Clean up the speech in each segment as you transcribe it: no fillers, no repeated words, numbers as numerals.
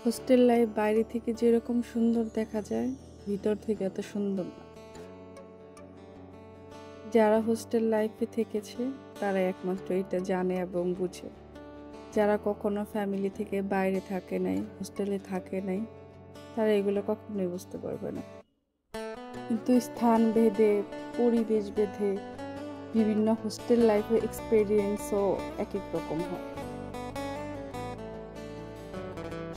Hostel life বাইরে থেকে যেরকম সুন্দর দেখা যায়, ভিতর থেকে এত সুন্দর না। যারা হোস্টেল লাইফে থেকেছে তারা একমাত্র এটা জানে এবং বুঝে। যারা কখনো ফ্যামিলি থেকে বাইরে থাকে নাই, হোস্টেলে থাকে নাই, তারা এগুলো কখনোই বুঝতে পারবে না। কিন্তু স্থান ভেদে, পরিবেশ ভেদে বিভিন্ন হোস্টেল লাইফের এক্সপেরিয়েন্সও এক এক রকম হয়।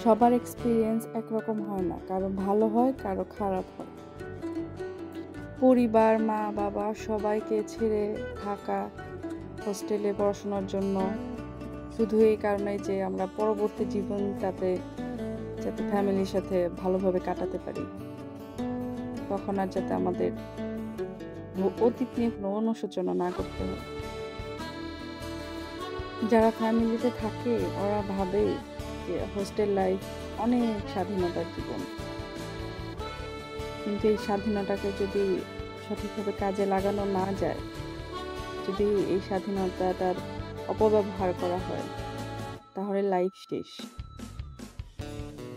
সবার এক্সপিরিয়েন্স একরকম হয় না, কারো ভালো হয়, কারো খারাপ হয়। পরিবার, মা বাবা সবাইকে ছেড়ে থাকা হোস্টেলে পড়াশোনার জন্য শুধু এই কারণে যে আমরা পরবর্তী জীবনটাতে যাতে ফ্যামিলির সাথে ভালোভাবে কাটাতে পারি, তখন আর যাতে আমাদের অতীত নিয়ে কোনো অনুশোচনা না করতে হয়। যারা ফ্যামিলিতে থাকে ওরা ভাবে যে হোস্টেল লাইফ অনেক স্বাধীনতার জীবন, কিন্তু এই স্বাধীনতাকে যদি সঠিকভাবে কাজে লাগানো না যায়, যদি এই স্বাধীনতাটার অপব্যবহার করা হয়, তাহলে লাইফ শেষ।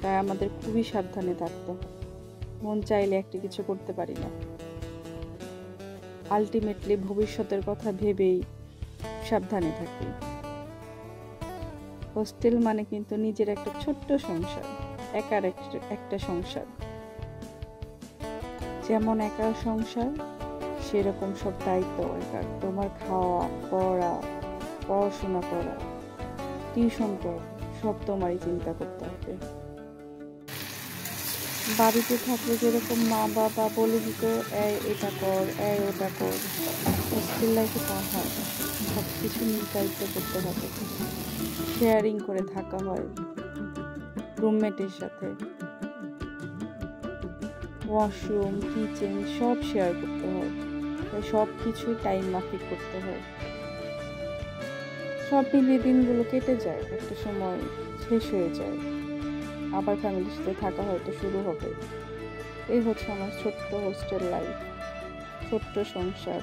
তাই আমাদের খুবই সাবধানে থাকতে হয়। মন চাইলে একটা কিছু করতে পারি না। আলটিমেটলি ভবিষ্যতের কথা ভেবেই সাবধানে থাকি। হোস্টেল মানে কিন্তু নিজের একটা ছোট্ট সংসার, একার একটা সংসার। যেমন একার সংসার, সেরকম সব দায়িত্ব একার। তোমার খাওয়া, পড়া, পড়াশোনা করা, টিউশন করা, সব তোমারই চিন্তা করতে হবে। বাড়িতে থাকলে যেরকম মা বাবা বলে দিত এটা কর, ওটা কর, হোস্টেল লাইফে তা হয় না। সব কিছু নিজ দায়িত্ব করতে হবে। শেয়ারিং করে থাকা হয় রুমমেটের সাথে। ওয়াশরুম, কিচেন সব শেয়ার করতে হয়। তাই সব কিছুই টাইম মাফিক করতে হয়। সব মিলিয়ে দিনগুলো কেটে যায়, একটা সময় শেষ হয়ে যায়, আবার ফ্যামিলির সাথে থাকা হয়তো শুরু হবে। এই হচ্ছে আমার ছোট্ট হোস্টেল লাইফ, ছোট্ট সংসার।